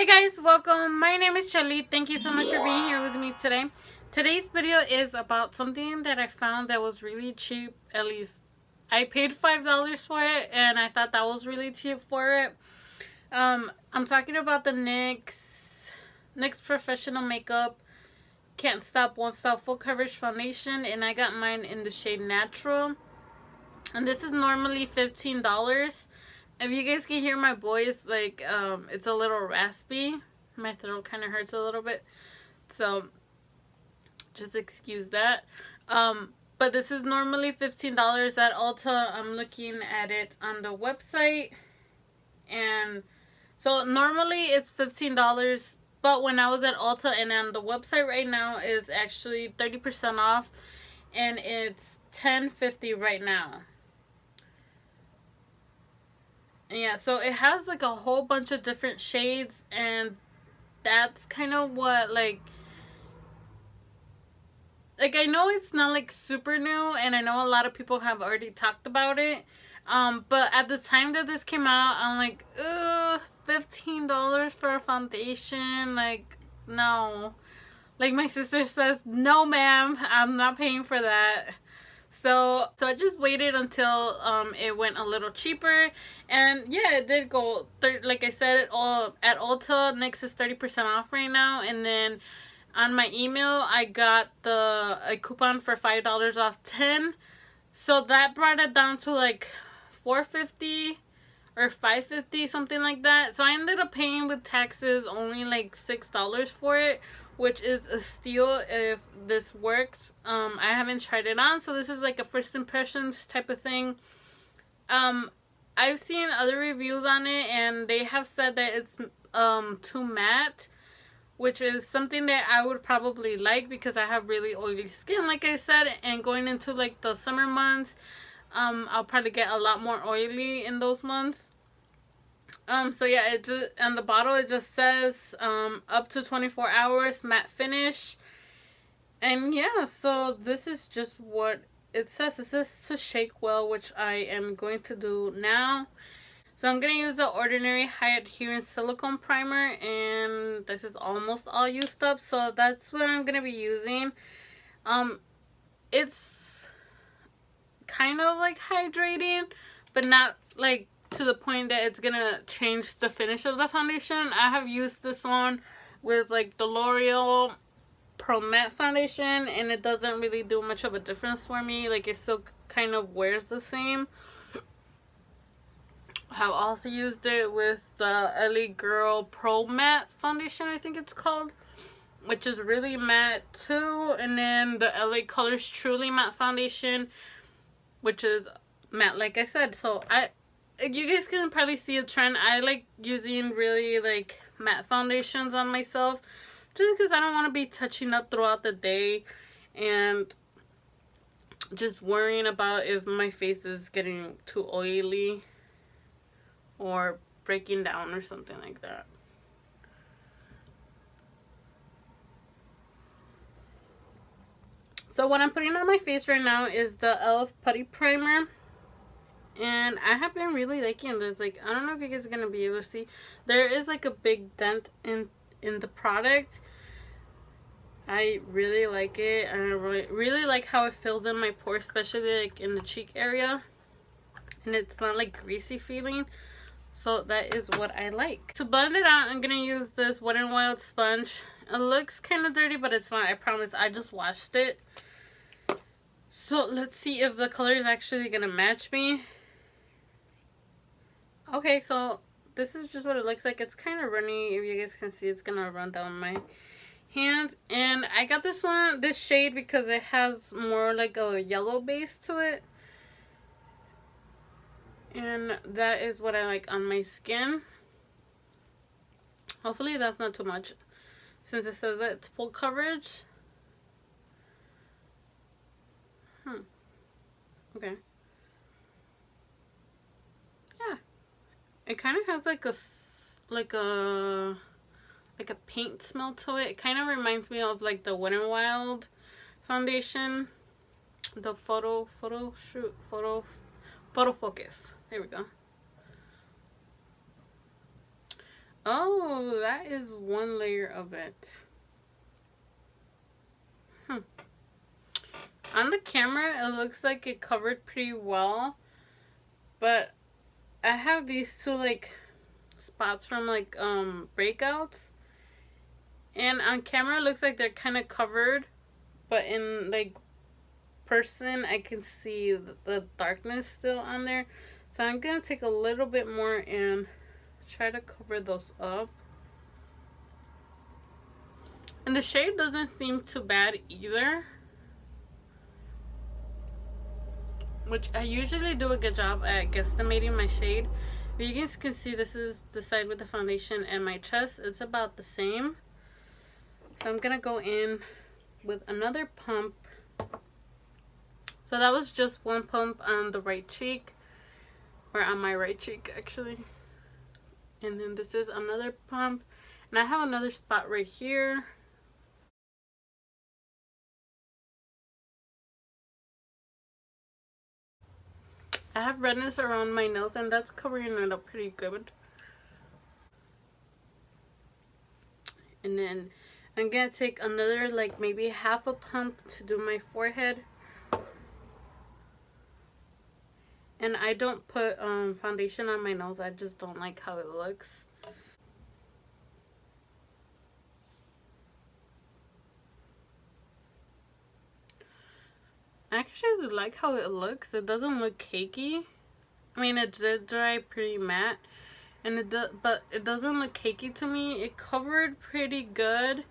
Hey guys, welcome. My name is Chelis. Thank you so much for being here with me today. Today's video is about something that I found that was really cheap. At least I paid $5 for it and I thought that was really cheap for it. I'm talking about the NYX Professional Makeup Can't Stop, Won't Stop Full Coverage Foundation, and I got mine in the shade Natural. And this is normally $15. If you guys can hear my voice, like, it's a little raspy. My throat kind of hurts a little bit. So, just excuse that. But this is normally $15 at Ulta. I'm looking at it on the website. And so, normally it's $15. But when I was at Ulta and on the website right now is actually 30% off. And it's $10.50 right now. Yeah, so it has like a whole bunch of different shades, and that's kind of what like I know it's not like super new, and I know a lot of people have already talked about it, but at the time that this came out, I'm like, ugh, $15 for a foundation, like, no. Like my sister says, no ma'am, I'm not paying for that. So I just waited until it went a little cheaper, and yeah, it did go. Like I said, at Ulta, NYX is 30% off right now, and then on my email I got a coupon for $5 off 10, so that brought it down to like $4.50 or $5.50, something like that. So I ended up paying with taxes only like $6 for it, which is a steal if this works. I haven't tried it on, so this is like a first impressions type of thing. I've seen other reviews on it, and they have said that it's too matte, which is something that I would probably like because I have really oily skin, like I said, and going into like the summer months, I'll probably get a lot more oily in those months. So yeah, it just, on the bottle it just says up to 24 hours matte finish. And yeah, so this is just what it says. It says to shake well, which I am going to do now. So I'm going to use the Ordinary High Adherence Silicone Primer, and this is almost all used up, so that's what I'm going to be using. It's kind of like hydrating, but not like to the point that it's gonna change the finish of the foundation. I have used this one with like the L'Oreal Pro Matte foundation, and it doesn't really do much of a difference for me. Like, it still kind of wears the same. I have also used it with the LA Girl Pro Matte foundation, I think it's called, which is really matte too. And then the LA Colors Truly Matte foundation, which is matte, like I said. So you guys can probably see a trend. I like using really like matte foundations on myself just because I don't want to be touching up throughout the day and just worrying about if my face is getting too oily or breaking down or something like that. So what I'm putting on my face right now is the e.l.f. Putty Primer. And I have been really liking this. Like, I don't know if you guys are gonna be able to see. There is like a big dent in the product. I really like it. I really like how it fills in my pores, especially like in the cheek area. And it's not like greasy feeling. So that is what I like. To blend it out, I'm gonna use this Wet n Wild sponge. It looks kind of dirty, but it's not. I promise. I just washed it. So let's see if the color is actually gonna match me. Okay, so this is just what it looks like. It's kind of runny. If you guys can see, it's gonna run down my hand. And I got this shade because it has more like a yellow base to it. And that is what I like on my skin. Hopefully that's not too much, since it says that it's full coverage. Okay. Yeah. It kind of has like a paint smell to it. It kind of reminds me of like the Wet n Wild foundation, the photo focus. There we go. Oh, that is one layer of it. On the camera, it looks like it covered pretty well, but I have these two like spots from like breakouts, and on camera it looks like they're kind of covered, but in like person I can see the darkness still on there. So I'm gonna take a little bit more and try to cover those up. And the shade doesn't seem too bad either, which I usually do a good job at guesstimating my shade. But you guys can see this is the side with the foundation, and my chest, it's about the same. So I'm gonna go in with another pump. So that was just one pump on the right cheek, or on my right cheek actually. And then this is another pump, and I have another spot right here. I have redness around my nose, and that's covering it up pretty good. And then I'm gonna take another like maybe half a pump to do my forehead. And I don't put foundation on my nose. I just don't like how it looks. I actually like how it looks. It doesn't look cakey. I mean, it did dry pretty matte, and but it doesn't look cakey to me. It covered pretty good.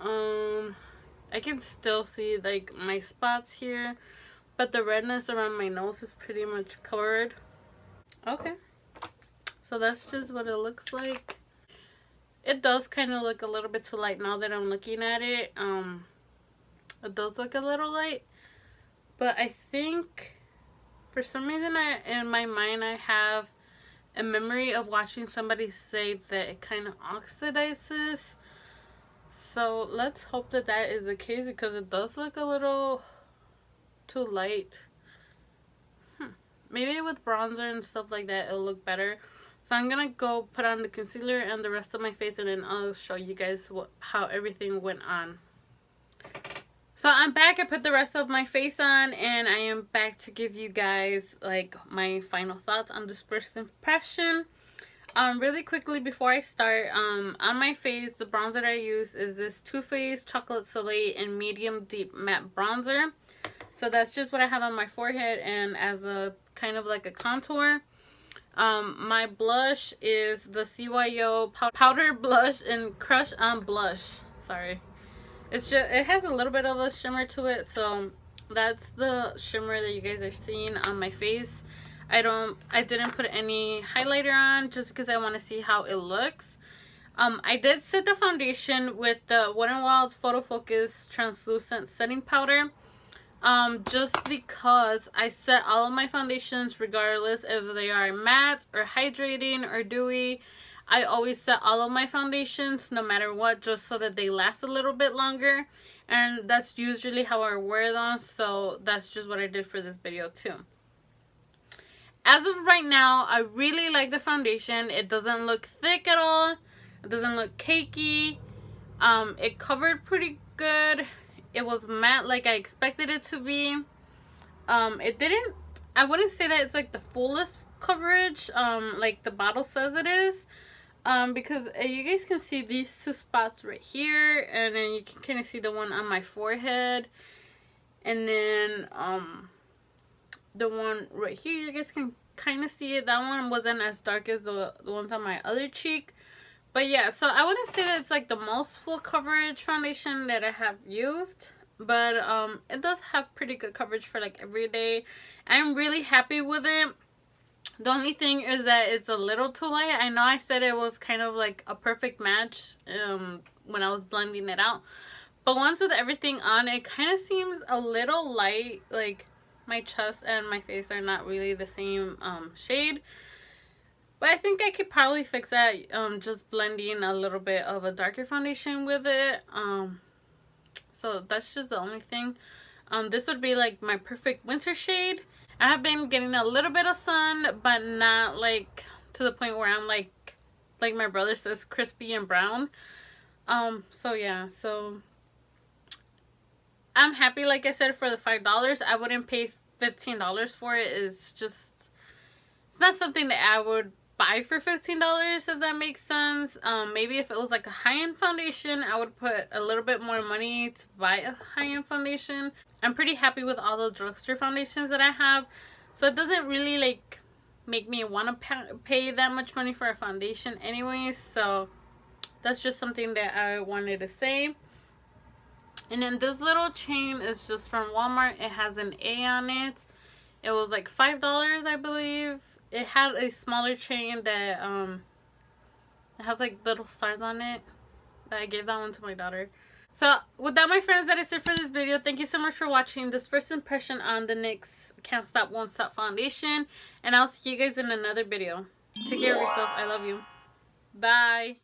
I can still see like my spots here, but the redness around my nose is pretty much covered. Okay, so that's just what it looks like. It does kind of look a little bit too light now that I'm looking at it. It does look a little light, but I think for some reason in my mind I have a memory of watching somebody say that it kind of oxidizes. So let's hope that that is the case, because it does look a little too light. Maybe with bronzer and stuff like that it'll look better. So I'm gonna go put on the concealer and the rest of my face, and then I'll show you guys how everything went on. So I'm back. I put the rest of my face on, and I am back to give you guys like my final thoughts on this first impression. Really quickly before I start, on my face, the bronzer that I use is this Too Faced Chocolate Soleil in Medium Deep Matte Bronzer. So that's just what I have on my forehead and as a kind of like a contour. My blush is the CYO Powder Blush in Crush on Blush. Sorry. It has a little bit of a shimmer to it, so that's the shimmer that you guys are seeing on my face. I didn't put any highlighter on just because I want to see how it looks. I did set the foundation with the Wet n Wild Photo Focus Translucent Setting Powder. Just because I set all of my foundations regardless if they are matte or hydrating or dewy. I always set all of my foundations no matter what, just so that they last a little bit longer, and that's usually how I wear them, so that's just what I did for this video too. As of right now, I really like the foundation. It doesn't look thick at all. It doesn't look cakey. It covered pretty good. It was matte like I expected it to be. I wouldn't say that it's like the fullest coverage like the bottle says it is. Because you guys can see these two spots right here, and then you can kind of see the one on my forehead, and then the one right here, you guys can kind of see it. That one wasn't as dark as the ones on my other cheek, but yeah, so I wouldn't say that it's like the most full coverage foundation that I have used, but it does have pretty good coverage for like every day. I'm really happy with it. The only thing is that it's a little too light. I know I said it was kind of like a perfect match when I was blending it out. But once with everything on, it kind of seems a little light. Like my chest and my face are not really the same shade. But I think I could probably fix that just blending a little bit of a darker foundation with it. So that's just the only thing. This would be like my perfect winter shade. I have been getting a little bit of sun, but not like to the point where I'm like like my brother says, crispy and brown. So yeah, so I'm happy, like I said, for the $5. I wouldn't pay $15 for it. It's not something that I would buy for $15, if that makes sense. Maybe if it was like a high-end foundation, I would put a little bit more money to buy a high-end foundation. I'm pretty happy with all the drugstore foundations that I have, so it doesn't really like make me want to pay that much money for a foundation anyways. So that's just something that I wanted to say. And then this little chain is just from Walmart. It has an A on it. It was like $5, I believe. It had a smaller chain that it has like little stars on it. I gave that one to my daughter. So with that, my friends, that is it for this video. Thank you so much for watching this first impression on the NYX Can't Stop Won't Stop foundation, and I'll see you guys in another video. Take care of yourself. I love you. Bye.